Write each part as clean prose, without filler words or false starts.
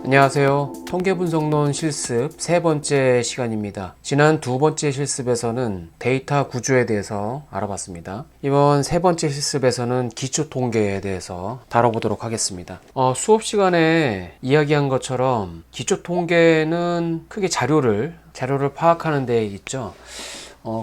안녕하세요. 통계분석론 실습 세 번째 시간입니다. 지난 두 번째 실습에서는 데이터 구조에 대해서 알아봤습니다. 이번 세 번째 실습에서는 기초 통계에 대해서 다뤄보도록 하겠습니다. 수업 시간에 이야기한 것처럼 기초 통계는 크게 자료를 파악하는 데 있죠.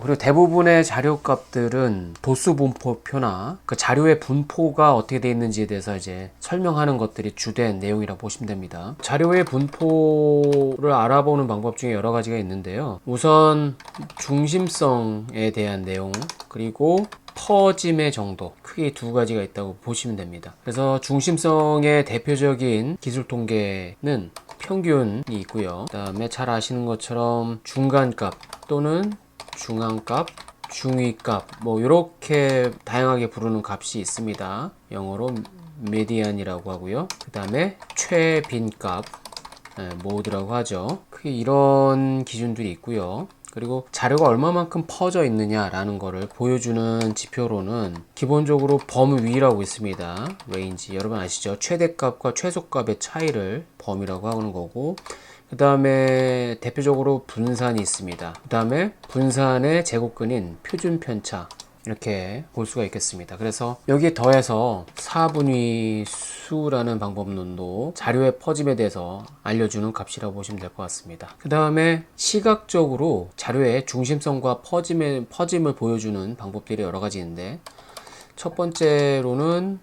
그리고 대부분의 자료 값들은 도수 분포표나 그 자료의 분포가 어떻게 되어 있는지에 대해서 이제 설명하는 것들이 주된 내용이라고 보시면 됩니다. 자료의 분포를 알아보는 방법 중에 여러 가지가 있는데요. 우선 중심성에 대한 내용, 그리고 퍼짐의 정도, 크게 두 가지가 있다고 보시면 됩니다. 그래서 중심성의 대표적인 기술 통계는 평균이 있고요. 그 다음에 잘 아시는 것처럼 중간값 또는 중앙값, 중위값, 이렇게 다양하게 부르는 값이 있습니다. 영어로 메디안이라고 하고요. 그 다음에 최빈값, 모드라고 하죠. 크게 이런 기준들이 있고요. 그리고 자료가 얼마만큼 퍼져 있느냐라는 것을 보여주는 지표로는 기본적으로 범위라고 있습니다. 레인지, 여러분 아시죠? 최대값과 최소값의 차이를 범위라고 하는 거고, 그 다음에 대표적으로 분산이 있습니다. 그 다음에 분산의 제곱근인 표준 편차, 이렇게 볼 수가 있겠습니다. 그래서 여기에 더해서 4분위 수라는 방법론도 자료의 퍼짐에 대해서 알려주는 값이라고 보시면 될 것 같습니다. 그 다음에 시각적으로 자료의 중심성과 퍼짐을 보여주는 방법들이 여러 가지 있는데, 첫 번째로는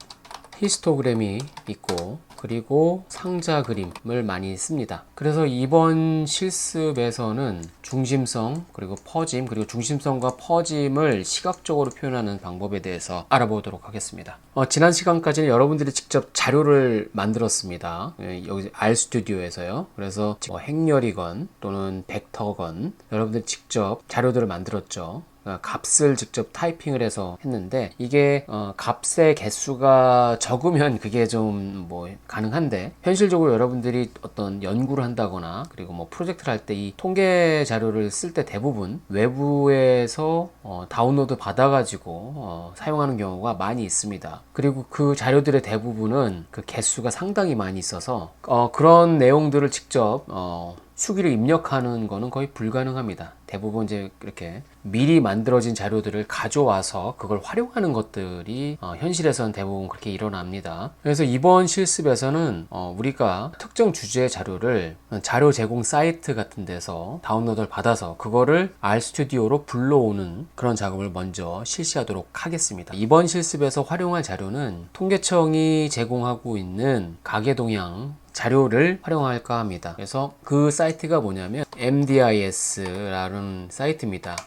히스토그램이 있고, 그리고 상자 그림을 많이 씁니다. 그래서 이번 실습에서는 중심성, 그리고 퍼짐, 그리고 중심성과 퍼짐을 시각적으로 표현하는 방법에 대해서 알아보도록 하겠습니다. 지난 시간까지는 여러분들이 직접 자료를 만들었습니다. 여기 RStudi오에서요. 그래서 행렬이건 또는 벡터건 여러분들이 직접 자료들을 만들었죠. 값을 직접 타이핑을 해서 했는데, 이게 값의 개수가 적으면 그게 좀 가능한데, 현실적으로 여러분들이 어떤 연구를 한다거나 그리고 프로젝트를 할 때 이 통계 자료를 쓸 때 대부분 외부에서 다운로드 받아가지고 사용하는 경우가 많이 있습니다. 그리고 그 자료들의 대부분은 그 개수가 상당히 많이 있어서 그런 내용들을 직접 수기를 입력하는 거는 거의 불가능합니다. 대부분 이제 이렇게 미리 만들어진 자료들을 가져와서 그걸 활용하는 것들이 현실에서는 대부분 그렇게 일어납니다. 그래서 이번 실습에서는 우리가 특정 주제의 자료를 자료 제공 사이트 같은 데서 다운로드를 받아서 그거를 RStudi오로 불러오는 그런 작업을 먼저 실시하도록 하겠습니다. 이번 실습에서 활용할 자료는 통계청이 제공하고 있는 가계동향 자료를 활용할까 합니다. 그래서 그 사이트가 뭐냐면 MDIS라는 사이트입니다.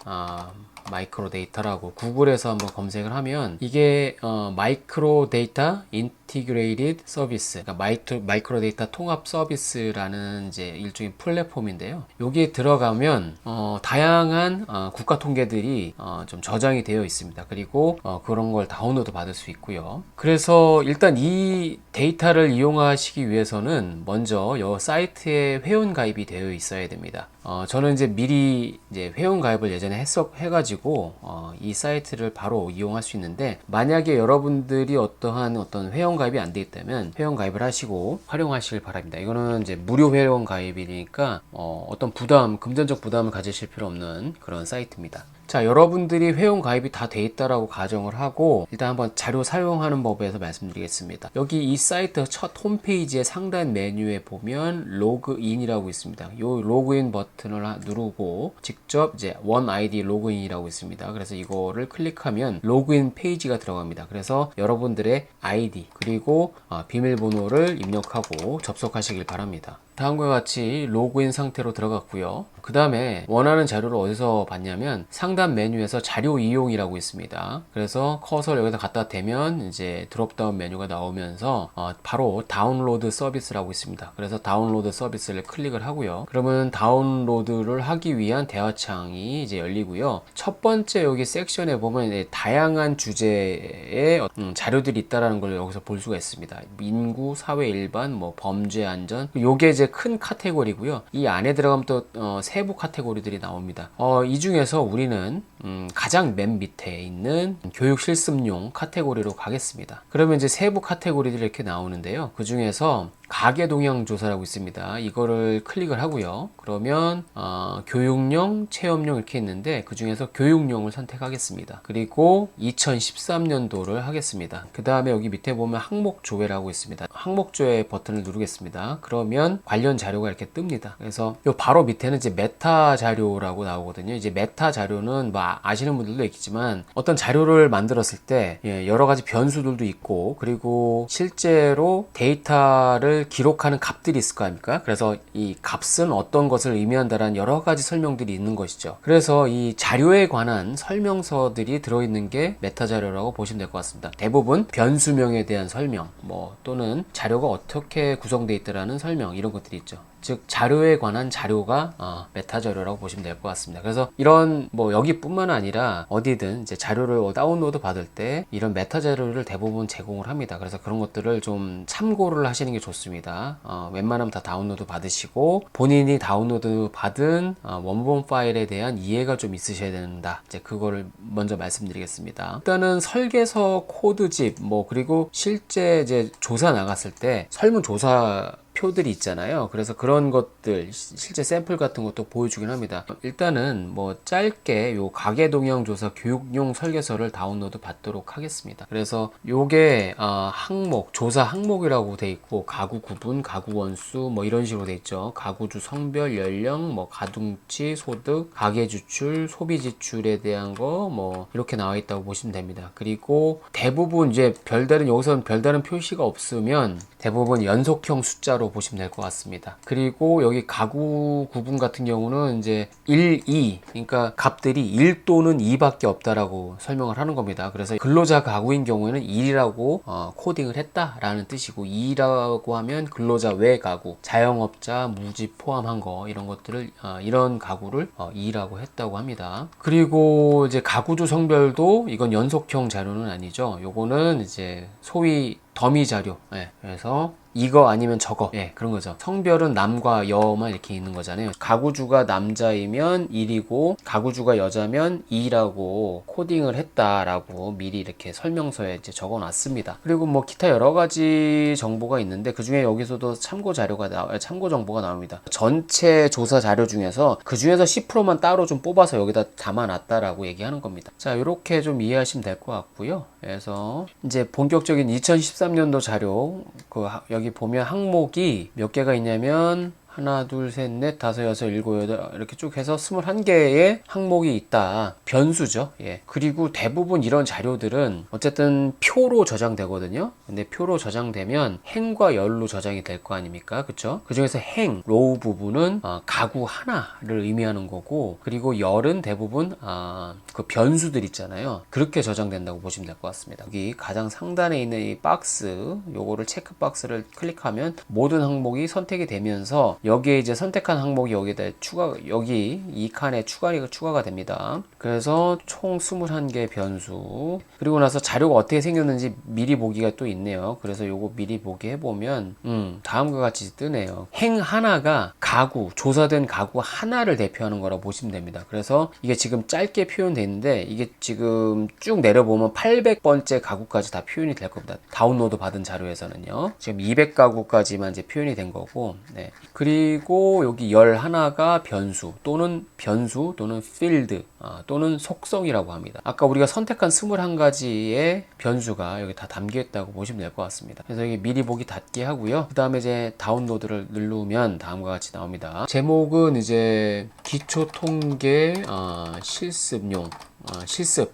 마이크로 데이터라고 구글에서 한번 검색을 하면 이게 마이크로 데이터 인티그레이티드 서비스, 그러니까 마이크로 데이터 통합 서비스라는 이제 일종의 플랫폼인데요. 여기에 들어가면 다양한 국가 통계들이 좀 저장이 되어 있습니다. 그리고 그런 걸 다운로드 받을 수 있고요. 그래서 일단 이 데이터를 이용하시기 위해서는 먼저 이 사이트에 회원 가입이 되어 있어야 됩니다. 저는 이제 미리 회원 가입을 예전에 해가지고 이 사이트를 바로 이용할 수 있는데, 만약에 여러분들이 어떤 회원 가입이 안 되어 있다면 회원 가입을 하시고 활용하시길 바랍니다. 이거는 이제 무료 회원 가입이니까 어떤 금전적 부담을 가지실 필요 없는 그런 사이트입니다. 자, 여러분들이 회원 가입이 다 돼 있다라고 가정을 하고 일단 한번 자료 사용하는 법에서 말씀드리겠습니다. 여기 이 사이트 첫 홈페이지의 상단 메뉴에 보면 로그인이라고 있습니다. 이 로그인 버튼을 누르고 직접 이제 원 아이디 로그인이라고 있습니다. 그래서 이거를 클릭하면 로그인 페이지가 들어갑니다. 그래서 여러분들의 아이디 그리고 비밀번호를 입력하고 접속하시길 바랍니다. 다음과 같이 로그인 상태로 들어갔고요. 그 다음에 원하는 자료를 어디서 봤냐면 상단 메뉴에서 자료 이용이라고 있습니다. 그래서 커서를 여기다 갖다 대면 이제 드롭다운 메뉴가 나오면서 바로 다운로드 서비스라고 있습니다. 그래서 다운로드 서비스를 클릭을 하고요. 그러면 다운로드를 하기 위한 대화창이 이제 열리고요. 첫 번째 여기 섹션에 보면 다양한 주제의 자료들이 있다라는 걸 여기서 볼 수가 있습니다. 인구, 사회 일반, 범죄 안전, 요게 이제 큰 카테고리고요. 이 안에 들어가면 또 세부 카테고리들이 나옵니다. 이 중에서 우리는 가장 맨 밑에 있는 교육 실습용 카테고리로 가겠습니다. 그러면 이제 세부 카테고리들이 이렇게 나오는데요. 그 중에서 가계 동향 조사라고 있습니다. 이거를 클릭을 하고요. 그러면 교육용, 체험용 이렇게 있는데 그 중에서 교육용을 선택하겠습니다. 그리고 2013년도를 하겠습니다. 그 다음에 여기 밑에 보면 항목 조회라고 있습니다. 항목 조회 버튼을 누르겠습니다. 그러면 관련 자료가 이렇게 뜹니다. 그래서 요 바로 밑에는 이제 메타 자료라고 나오거든요. 이제 메타 자료는 뭐 아시는 분들도 있겠지만 어떤 자료를 만들었을 때 여러 가지 변수들도 있고 그리고 실제로 데이터를 기록하는 값들이 있을 거 아닙니까? 그래서 이 값은 어떤 것을 의미한다라는 여러 가지 설명들이 있는 것이죠. 그래서 이 자료에 관한 설명서들이 들어있는 게 메타 자료라고 보시면 될 것 같습니다. 대부분 변수명에 대한 설명, 뭐 또는 자료가 어떻게 구성되어 있다라는 설명 이런 것들이 있죠. 즉 자료에 관한 자료가 메타 자료라고 보시면 될 것 같습니다. 그래서 이런 뭐 여기뿐만 아니라 어디든 이제 자료를 다운로드 받을 때 이런 메타 자료를 대부분 제공을 합니다. 그래서 그런 것들을 좀 참고를 하시는 게 좋습니다. 웬만하면 다 다운로드 받으시고 본인이 다운로드 받은 원본 파일에 대한 이해가 좀 있으셔야 된다. 이제 그거를 먼저 말씀드리겠습니다. 일단은 설계서 코드집 뭐 그리고 실제 이제 조사 나갔을 때 설문조사 표들이 있잖아요. 그래서 그런 것들 실제 샘플 같은 것도 보여주긴 합니다. 일단은 뭐 짧게 요 가계 동향 조사 교육용 설계서를 다운로드 받도록 하겠습니다. 그래서 요게 항목 조사 항목이라고 돼 있고 가구 구분, 가구 원수 뭐 이런 식으로 돼 있죠. 가구주 성별, 연령, 뭐 가중치, 소득, 가계 지출, 소비 지출에 대한 거 뭐 이렇게 나와 있다고 보시면 됩니다. 그리고 대부분 이제 여기서는 별다른 표시가 없으면 대부분 연속형 숫자로 보시면 될 것 같습니다. 그리고 여기 가구 구분 같은 경우는 이제 1, 2 그러니까 값들이 1 또는 2밖에 없다라고 설명을 하는 겁니다. 그래서 근로자 가구인 경우에는 1이라고 코딩을 했다라는 뜻이고 2라고 하면 근로자 외 가구, 자영업자, 무집 포함한 거 이런 것들을 이런 가구를 2라고 했다고 합니다. 그리고 이제 가구주 성별도 이건 연속형 자료는 아니죠. 요거는 이제 소위 더미 자료. 그래서 이거 아니면 저거. 그런 거죠. 성별은 남과 여만 이렇게 있는 거잖아요. 가구주가 남자이면 1이고 가구주가 여자면 2라고 코딩을 했다라고 미리 이렇게 설명서에 이제 적어 놨습니다. 그리고 뭐 기타 여러 가지 정보가 있는데 그 중에 여기서도 참고 정보가 나옵니다. 전체 조사 자료 중에서 그 중에서 10%만 따로 좀 뽑아서 여기다 담아 놨다라고 얘기하는 겁니다. 자, 이렇게 좀 이해하시면 될 것 같고요. 그래서 이제 본격적인 2013년도 자료 여기 보면 항목이 몇 개가 있냐면 하나, 둘, 셋, 넷, 다섯, 여섯, 일곱, 여덟 이렇게 쭉 해서 21개의 항목이 있다. 변수죠. 그리고 대부분 이런 자료들은 어쨌든 표로 저장되거든요. 근데 표로 저장되면 행과 열로 저장이 될 거 아닙니까? 그쵸? 그 중에서 행, 로우 부분은 가구 하나를 의미하는 거고 그리고 열은 대부분 그 변수들 있잖아요. 그렇게 저장된다고 보시면 될 것 같습니다. 여기 가장 상단에 있는 이 박스 요거를 체크 박스를 클릭하면 모든 항목이 선택이 되면서 여기에 이제 선택한 항목이 여기다 여기 이 칸에 추가가 됩니다. 그래서 총 21개 변수 그리고 나서 자료가 어떻게 생겼는지 미리 보기가 또 있네요. 그래서 요거 미리 보기 해보면 다음과 같이 뜨네요. 행 하나가 조사된 가구 하나를 대표하는 거라고 보시면 됩니다. 그래서 이게 지금 짧게 표현되어 있는데 이게 지금 쭉 내려보면 800번째 가구까지 다 표현이 될 겁니다. 다운로드 받은 자료에서는요. 지금 200가구까지만 이제 표현이 된 거고 그리고 여기 11가 변수 또는 필드 또는 속성이라고 합니다. 아까 우리가 선택한 21가지의 변수가 여기 다 담겨 있다고 보시면 될 것 같습니다. 그래서 여기 미리 보기 닫기 하고요. 그 다음에 이제 다운로드를 누르면 다음과 같이 나옵니다. 제목은 이제 기초 통계 실습용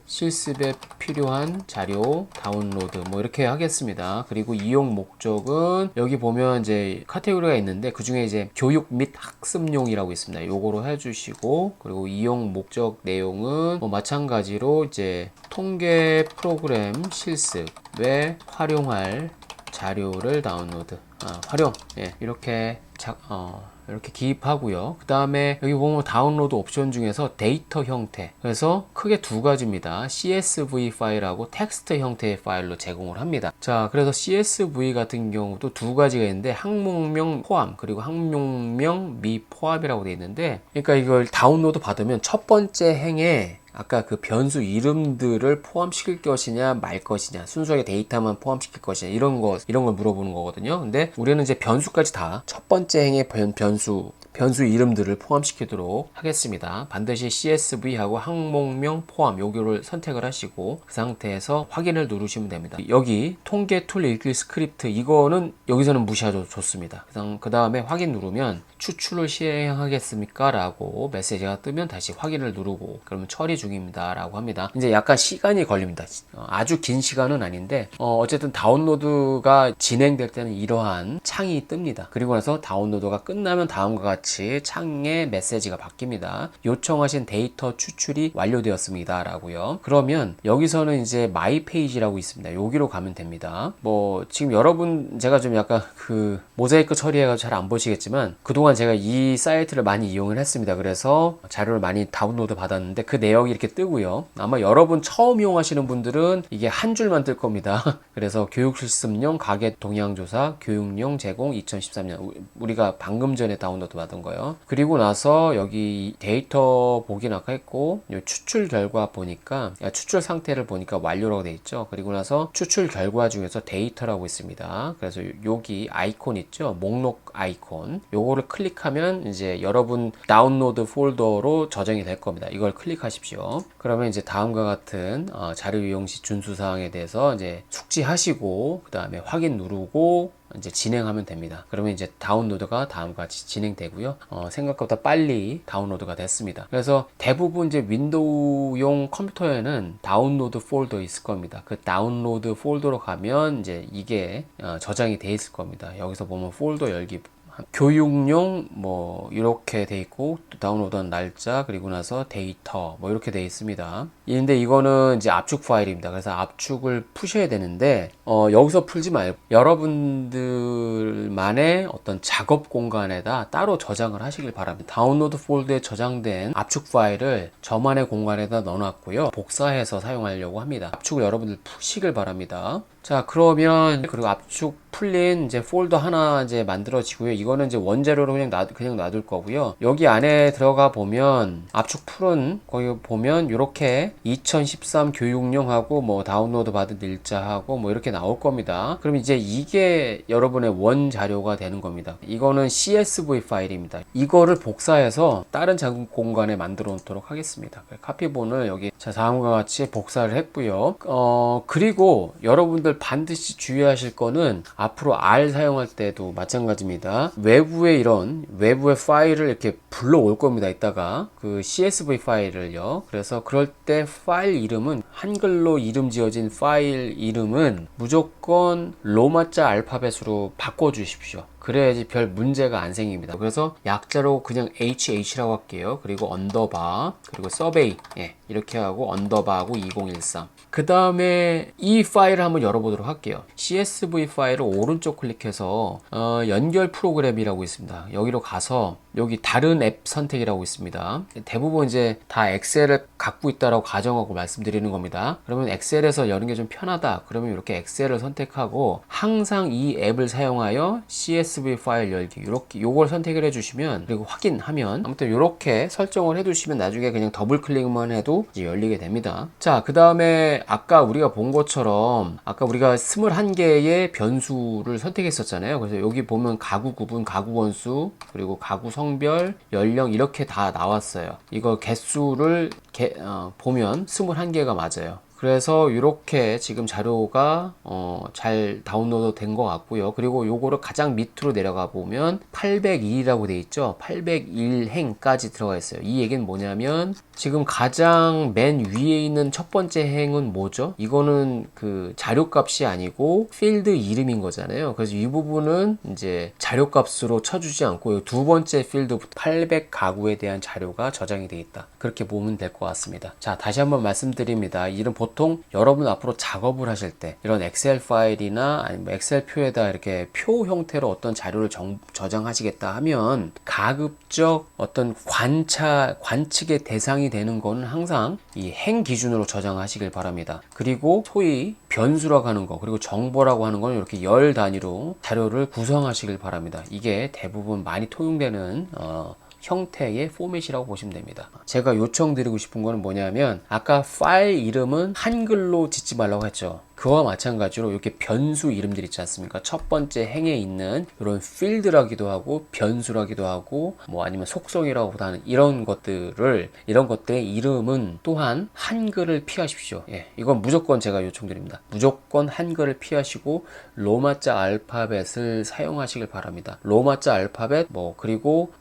실습에 필요한 자료 다운로드 뭐 이렇게 하겠습니다. 그리고 이용 목적은 여기 보면 이제 카테고리가 있는데 그 중에 이제 교육 및 학습용이라고 있습니다. 요거로 해주시고 그리고 이용 목적 내용은 뭐 마찬가지로 이제 통계 프로그램 실습에 활용할 자료를 다운로드 활용 이렇게 이렇게 기입하고요. 그 다음에 여기 보면 다운로드 옵션 중에서 데이터 형태 그래서 크게 두 가지입니다. CSV 파일하고 텍스트 형태의 파일로 제공을 합니다. 자, 그래서 CSV 같은 경우도 두 가지가 있는데 항목명 포함 그리고 항목명 미포함이라고 되어 있는데 그러니까 이걸 다운로드 받으면 첫 번째 행에 아까 그 변수 이름들을 포함시킬 것이냐 말 것이냐, 순수하게 데이터만 포함시킬 것이냐, 이런 걸 물어보는 거거든요. 근데 우리는 이제 변수까지 다 첫 번째 행의 변수 이름들을 포함시키도록 하겠습니다. 반드시 CSV하고 항목명 포함 요거를 선택을 하시고 그 상태에서 확인을 누르시면 됩니다. 여기 통계 툴 읽기 스크립트, 이거는 여기서는 무시하셔도 좋습니다. 그 다음에 확인 누르면 추출을 시행하겠습니까? 라고 메시지가 뜨면 다시 확인을 누르고 그러면 처리 중입니다 라고 합니다. 이제 약간 시간이 걸립니다. 아주 긴 시간은 아닌데 어쨌든 다운로드가 진행될 때는 이러한 창이 뜹니다. 그리고 나서 다운로드가 끝나면 다음과 같이 창에 메시지가 바뀝니다. 요청하신 데이터 추출이 완료되었습니다 라고요. 그러면 여기서는 이제 마이 페이지라고 있습니다. 여기로 가면 됩니다. 뭐 지금 여러분 제가 좀 약간 그 모자이크 처리해가지고 잘 안 보시겠지만 그동안 제가 이 사이트를 많이 이용을 했습니다. 그래서 자료를 많이 다운로드 받았는데 그 내역이 이렇게 뜨고요. 아마 여러분 처음 이용하시는 분들은 이게 한 줄만 뜰 겁니다. 그래서 교육실습용 가계 동향조사 교육용 제공 2013년 우리가 방금 전에 다운로드 받은 거예요. 그리고 나서 여기 데이터 보긴 아까 했고 추출 결과 보니까 추출 상태를 보니까 완료라고 돼 있죠. 그리고 나서 추출 결과 중에서 데이터라고 있습니다. 그래서 여기 아이콘 있죠. 목록 아이콘 요거를 클릭하면 이제 여러분 다운로드 폴더로 저장이 될 겁니다. 이걸 클릭하십시오. 그러면 이제 다음과 같은 자료 이용 시 준수 사항에 대해서 이제 숙지하시고 그 다음에 확인 누르고 이제 진행하면 됩니다. 그러면 이제 다운로드가 다음과 같이 진행되고요. 생각보다 빨리 다운로드가 됐습니다. 그래서 대부분 이제 윈도우용 컴퓨터에는 다운로드 폴더 있을 겁니다. 그 다운로드 폴더로 가면 이제 이게 저장이 돼 있을 겁니다. 여기서 보면 폴더 열기 교육용 뭐 이렇게 돼 있고 또 다운로드한 날짜 그리고 나서 데이터 뭐 이렇게 돼 있습니다. 근데 이거는 이제 압축 파일입니다. 그래서 압축을 푸셔야 되는데 여기서 풀지 말고 여러분들만의 어떤 작업 공간에다 따로 저장을 하시길 바랍니다. 다운로드 폴더에 저장된 압축 파일을 저만의 공간에다 넣어놨고요. 복사해서 사용하려고 합니다. 압축을 여러분들 푸시길 바랍니다. 자, 그러면 그리고 압축 풀린 이제 폴더 하나 이제 만들어지고요. 이거는 이제 원재료로 그냥 놔둘 거고요. 여기 안에 들어가 보면 압축 풀은 거기 보면 이렇게 2013 교육용하고 뭐 다운로드 받은 일자하고 뭐 이렇게 나올 겁니다. 그럼 이제 이게 여러분의 원 자료가 되는 겁니다. 이거는 CSV 파일입니다. 이거를 복사해서 다른 작업 공간에 만들어 놓도록 하겠습니다. 카피본을 여기 자 다음과 같이 복사를 했고요. 그리고 여러분들 반드시 주의하실 거는 앞으로 R 사용할 때도 마찬가지입니다. 외부의 파일을 이렇게 불러올 겁니다. 이따가 그 CSV 파일을요. 그래서 그럴 때 파일 이름은 한글로 이름 지어진 파일 이름은 무조건 로마자 알파벳으로 바꿔 주십시오. 그래야지 별 문제가 안 생깁니다. 그래서 약자로 그냥 HH라고 할게요. 그리고 언더바 그리고 서베이 이렇게 하고 언더바하고 2013. 그 다음에 이 파일을 한번 열어보도록 할게요. CSV 파일을 오른쪽 클릭해서 연결 프로그램이라고 있습니다. 여기로 가서 여기 다른 앱 선택이라고 있습니다. 대부분 이제 다 엑셀을 갖고 있다라고 가정하고 말씀드리는 겁니다. 그러면 엑셀에서 여는 게 좀 편하다. 그러면 이렇게 엑셀을 선택하고 항상 이 앱을 사용하여 CSV 파일 열기 이렇게 요걸 선택을 해주시면 그리고 확인하면 아무튼 이렇게 설정을 해두시면 나중에 그냥 더블 클릭만 해도 이제 열리게 됩니다. 자, 그 다음에 아까 우리가 본 것처럼 아까 우리가 21개의 변수를 선택했었잖아요. 그래서 여기 보면 가구 구분, 가구 원수, 그리고 가구 성별, 연령 이렇게 다 나왔어요. 이거 개수를 보면 21개가 맞아요. 그래서 이렇게 지금 자료가 잘 다운로드 된 것 같고요. 그리고 요거를 가장 밑으로 내려가 보면 802라고 돼 있죠. 801행까지 들어가 있어요. 이 얘기는 뭐냐면 지금 가장 맨 위에 있는 첫 번째 행은 뭐죠? 이거는 그 자료값이 아니고 필드 이름인 거잖아요. 그래서 이 부분은 이제 자료값으로 쳐주지 않고 두 번째 필드부터 800 가구에 대한 자료가 저장이 돼 있다. 그렇게 보면 될 것 같습니다. 자, 다시 한번 말씀드립니다. 이런 보통 여러분 앞으로 작업을 하실 때 이런 엑셀 파일이나 아니면 엑셀 표에다 이렇게 표 형태로 어떤 자료를 저장하시겠다 하면 가급적 어떤 관측의 대상이 되는 거는 항상 이 행 기준으로 저장하시길 바랍니다. 그리고 소위 변수라고 하는 거 그리고 정보라고 하는 건 이렇게 열 단위로 자료를 구성하시길 바랍니다. 이게 대부분 많이 통용되는 형태의 포맷이라고 보시면 됩니다. 제가 요청드리고 싶은 거는 뭐냐면 아까 파일 이름은 한글로 짓지 말라고 했죠. 그와 마찬가지로 이렇게 변수 이름들 있지 않습니까? 첫 번째 행에 있는 이런 필드라기도 하고 변수라기도 하고 뭐 아니면 속성이라고 하는 이런 것들의 이름은 또한 한글을 피하십시오. 예, 이건 무조건 제가 요청드립니다. 무조건 한글을 피하시고 로마자 알파벳을 사용하시길 바랍니다. 로마자 알파벳 그리고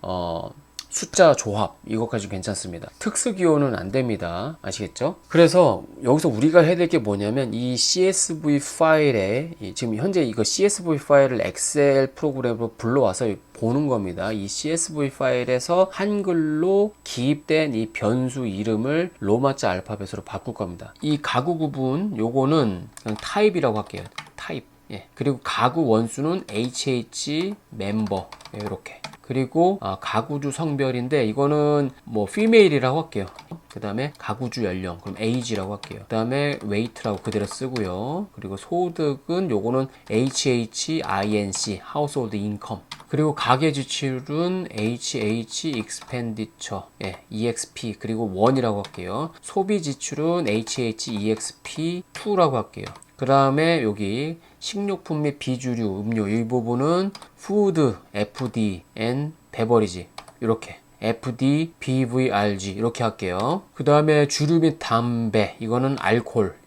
숫자 조합 이것까지 괜찮습니다. 특수기호는 안 됩니다. 아시겠죠? 그래서 여기서 우리가 해야 될 게 뭐냐면 이 CSV 파일에 지금 현재 이거 CSV 파일을 엑셀 프로그램으로 불러와서 보는 겁니다. 이 CSV 파일에서 한글로 기입된 이 변수 이름을 로마자 알파벳으로 바꿀 겁니다. 이 가구 구분 요거는 그냥 타입이라고 할게요. 타입. 예. 그리고 가구 원수는 HH 멤버 이렇게. 그리고 가구주 성별인데 이거는 female이라고 할게요. 그 다음에 가구주 연령 그럼 age라고 할게요. 그 다음에 weight라고 그대로 쓰고요. 그리고 소득은 요거는 HHINC household income. 그리고 가계 지출은 HH expenditure EXP 그리고 1이라고 할게요. 소비 지출은 HH EXP 2라고 할게요. 그 다음에 여기 식료품 및 비주류, 음료 이 부분은 food, FD, and beverage 이렇게 FD, BVRG 이렇게 할게요. 그 다음에 주류 및 담배 이거는 알코올,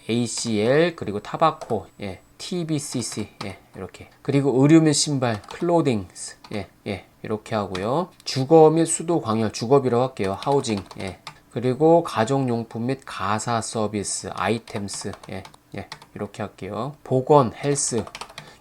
ACL 그리고 타바코, TBCC 이렇게. 그리고 의류 및 신발, clothings 이렇게 하고요. 주거 및 수도 광열, 주거비라고 할게요. housing 그리고 가정용품 및 가사 서비스, 아이템스 이렇게 할게요. 보건, 헬스,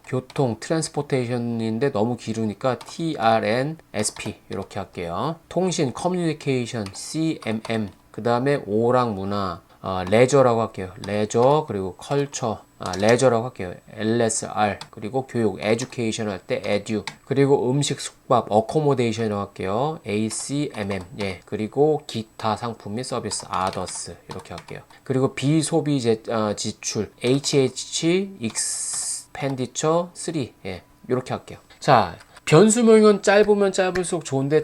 교통, 트랜스포테이션인데 너무 길으니까 TRNSP 이렇게 할게요. 통신, 커뮤니케이션, CMM 그 다음에 오락 문화, 레저라고 할게요. 레저 그리고 컬처 레저라고 할게요. LSR 그리고 교육 에듀케이션 할 때 edu 그리고 음식 숙박 어코모데이션이라고 할게요. ACMM 그리고 기타 상품 및 서비스 others 이렇게 할게요. 그리고 비소비 지출 HH expenditure 3 이렇게 할게요. 자, 변수명은 짧으면 짧을수록 좋은데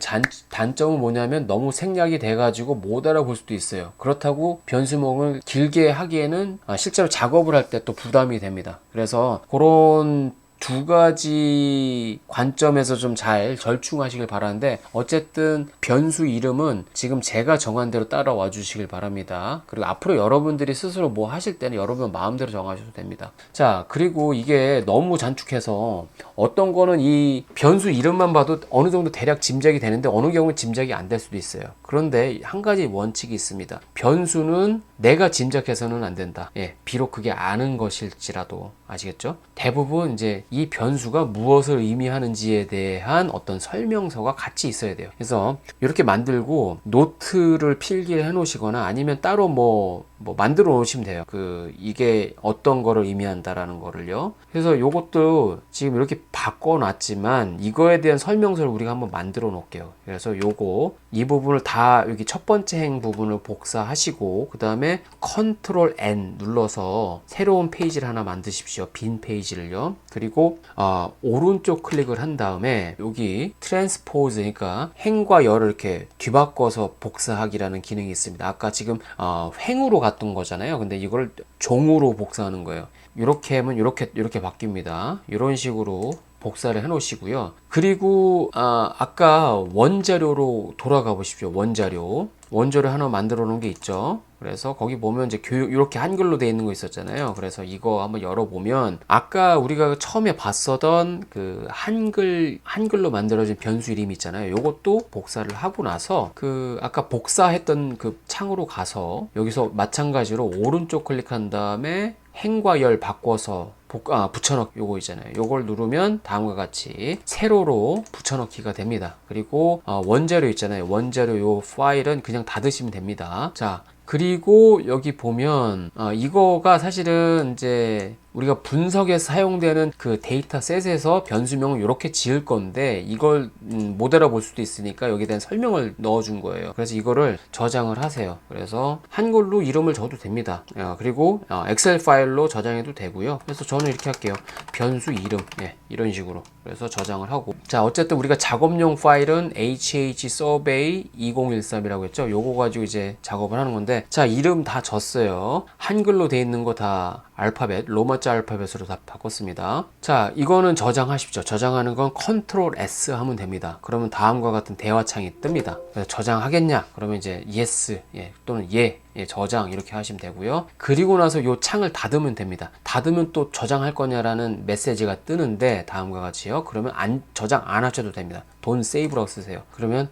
단점은 뭐냐면 너무 생략이 돼가지고 못 알아볼 수도 있어요. 그렇다고 변수명을 길게 하기에는 실제로 작업을 할 때 또 부담이 됩니다. 그래서 그런 두 가지 관점에서 좀 잘 절충하시길 바라는데 어쨌든 변수 이름은 지금 제가 정한 대로 따라와 주시길 바랍니다. 그리고 앞으로 여러분들이 스스로 뭐 하실 때는 여러분 마음대로 정하셔도 됩니다. 자, 그리고 이게 너무 단축해서 어떤 거는 이 변수 이름만 봐도 어느 정도 대략 짐작이 되는데 어느 경우는 짐작이 안 될 수도 있어요. 그런데 한 가지 원칙이 있습니다. 변수는 내가 짐작해서는 안 된다. 비록 그게 아는 것일지라도 아시겠죠? 대부분 이제 이 변수가 무엇을 의미하는지에 대한 어떤 설명서가 같이 있어야 돼요. 그래서 이렇게 만들고 노트를 필기를 해 놓으시거나 아니면 따로 뭐 만들어 놓으시면 돼요. 이게 어떤 거를 의미한다라는 거를요. 그래서 요것도 지금 이렇게 바꿔 놨지만 이거에 대한 설명서를 우리가 한번 만들어 놓을게요. 그래서 이 부분을 다 여기 첫 번째 행 부분을 복사하시고 그 다음에 컨트롤 N 눌러서 새로운 페이지를 하나 만드십시오. 빈 페이지를요. 그리고 오른쪽 클릭을 한 다음에 여기 트랜스포즈 그러니까 행과 열을 이렇게 뒤바꿔서 복사하기라는 기능이 있습니다. 아까 지금 행으로 갔던 거잖아요. 근데 이걸 종으로 복사하는 거예요. 이렇게 하면 이렇게 바뀝니다. 이런 식으로 복사를 해 놓으시고요. 그리고 아까 원자료로 돌아가 보십시오. 원자료 하나 만들어 놓은 게 있죠. 그래서 거기 보면 이제 교육 이렇게 한글로 되어 있는 거 있었잖아요. 그래서 이거 한번 열어보면 아까 우리가 처음에 봤었던 그 한글로 만들어진 변수 이름 있잖아요. 요것도 복사를 하고 나서 아까 복사했던 그 창으로 가서 여기서 마찬가지로 오른쪽 클릭한 다음에 행과 열 바꿔서 붙여넣기 요거 있잖아요. 요걸 누르면 다음과 같이 세로로 붙여넣기가 됩니다. 그리고 원자료 있잖아요. 원자료 요 파일은 그냥 닫으시면 됩니다. 자, 그리고 여기 보면 이거가 사실은 이제 우리가 분석에 사용되는 그 데이터셋에서 변수명을 이렇게 지을 건데 이걸 못 알아볼 수도 있으니까 여기에 대한 설명을 넣어준 거예요. 그래서 이거를 저장을 하세요. 그래서 한글로 이름을 줘도 됩니다. 그리고 엑셀 파일로 저장해도 되고요. 그래서 저는 이렇게 할게요. 변수 이름, 이런 식으로. 그래서 저장을 하고, 자, 어쨌든 우리가 작업용 파일은 HHsurvey 2013이라고 했죠. 요거 가지고 이제 작업을 하는 건데, 자, 이름 다 줬어요. 한글로 돼 있는 거 다 알파벳, 로마자 알파벳으로 다 바꿨습니다. 자, 이거는 저장하십시오. 저장하는 건 컨트롤 S 하면 됩니다. 그러면 다음과 같은 대화창이 뜹니다. 그래서 저장하겠냐? 그러면 이제 yes, 또는 저장 이렇게 하시면 되고요. 그리고 나서 요 창을 닫으면 됩니다. 닫으면 또 저장할 거냐라는 메시지가 뜨는데 다음과 같이요. 그러면 저장 안 하셔도 됩니다. 돈 세이브라고 쓰세요. 그러면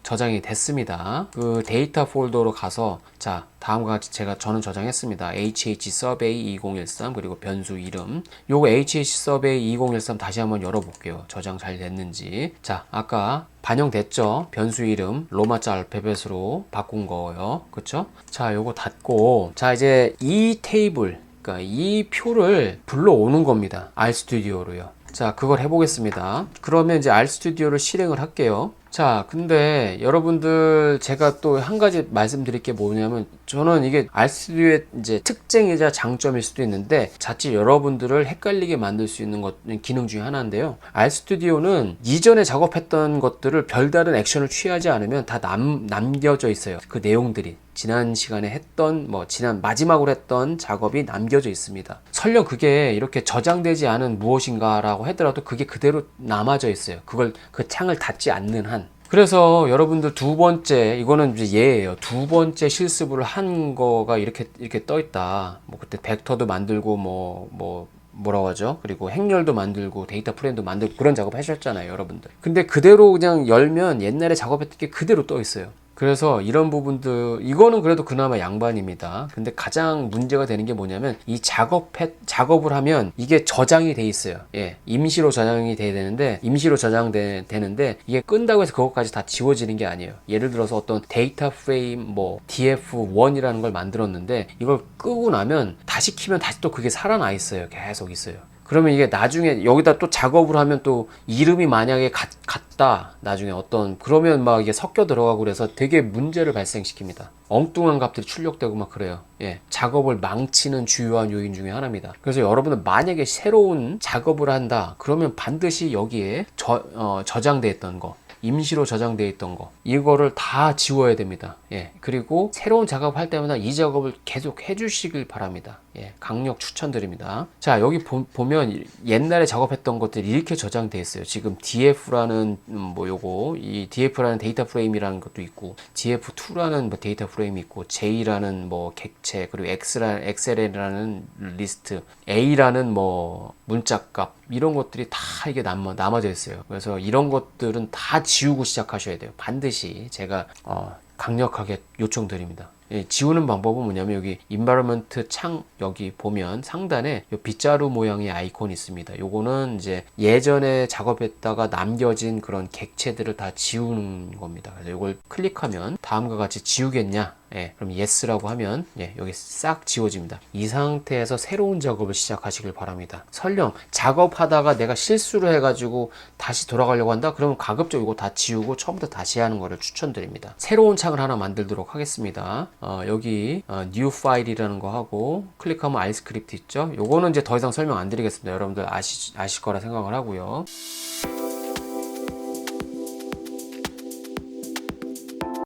저장이 됐습니다. 그 데이터 폴더로 가서, 자, 다음과 같이 저는 저장했습니다. HHsurvey 2013 그리고 변수 이름. 요거 HHsurvey 2013 다시 한번 열어볼게요. 저장 잘 됐는지. 자, 아까 반영됐죠? 변수 이름 로마자 알파벳으로 바꾼 거예요. 그쵸? 자, 요거 닫고, 자, 이제 이 테이블, 그러니까 이 표를 불러오는 겁니다. RStudio로요. 자, 그걸 해보겠습니다. 그러면 이제 RStudio를 실행을 할게요. 자, 근데 여러분들 제가 또 한 가지 말씀드릴 게 뭐냐면, 저는 이게 RStudio의 이제 특징이자 장점일 수도 있는데 자칫 여러분들을 헷갈리게 만들 수 있는 기능 중에 하나인데요. RStudio는 이전에 작업했던 것들을 별다른 액션을 취하지 않으면 다 남겨져 있어요. 그 내용들이 지난 시간에 했던 지난 마지막으로 했던 작업이 남겨져 있습니다. 설령 그게 이렇게 저장되지 않은 무엇인가라고 하더라도 그게 그대로 남아져 있어요. 그 창을 닫지 않는 한. 그래서 여러분들 두 번째, 이거는 이제 예예요. 두 번째 실습을 한 거가 이렇게 떠 있다. 그때 벡터도 만들고 뭐라고 하죠? 그리고 행렬도 만들고 데이터 프레임도 만들고 그런 작업 하셨잖아요, 여러분들. 근데 그대로 그냥 열면 옛날에 작업했던 게 그대로 떠 있어요. 그래서 이런 부분들, 이거는 그래도 그나마 양반입니다. 근데 가장 문제가 되는 게 뭐냐면, 이 작업을 하면 이게 저장이 돼 있어요. 임시로 저장이 돼야 되는데, 임시로 저장되는데, 이게 끈다고 해서 그것까지 다 지워지는 게 아니에요. 예를 들어서 어떤 데이터 프레임, DF1이라는 걸 만들었는데, 이걸 끄고 나면 다시 키면 다시 또 그게 살아나 있어요. 계속 있어요. 그러면 이게 나중에 여기다 또 작업을 하면 또 이름이 만약에 같다, 나중에 그러면 막 이게 섞여 들어가고 그래서 되게 문제를 발생시킵니다. 엉뚱한 값들이 출력되고 막 그래요. 작업을 망치는 주요한 요인 중에 하나입니다. 그래서 여러분은 만약에 새로운 작업을 한다, 그러면 반드시 여기에 저장되어 있던 거, 임시로 저장되어 있던 거, 이거를 다 지워야 됩니다. 그리고 새로운 작업할 때마다 이 작업을 계속 해주시길 바랍니다. 강력 추천드립니다. 자, 여기 보면 옛날에 작업했던 것들이 이렇게 저장되어 있어요. 지금 DF라는 이 DF라는 데이터 프레임이라는 것도 있고, DF2라는 데이터 프레임이 있고, J라는 객체, 그리고 XL이라는 리스트, A라는 문자값, 이런 것들이 다 이게 남아져 있어요. 그래서 이런 것들은 다 지우고 시작하셔야 돼요. 반드시 제가 강력하게 요청드립니다. 지우는 방법은 뭐냐면, 여기 environment 창 여기 보면 상단에 요 빗자루 모양의 아이콘이 있습니다. 요거는 이제 예전에 작업했다가 남겨진 그런 객체들을 다 지우는 겁니다. 그래서 요걸 클릭하면 다음과 같이 지우겠냐? 그럼 yes라고 하면 여기 싹 지워집니다. 이 상태에서 새로운 작업을 시작하시길 바랍니다. 설령 작업하다가 내가 실수를 해가지고 다시 돌아가려고 한다? 그러면 가급적 이거 다 지우고 처음부터 다시 하는 거를 추천드립니다. 새로운 창을 하나 만들도록 하겠습니다. 여기 new file이라는 거 하고 클릭하면 R 스크립트 있죠? 요거는 이제 더 이상 설명 안 드리겠습니다. 여러분들 아실 거라 생각을 하고요.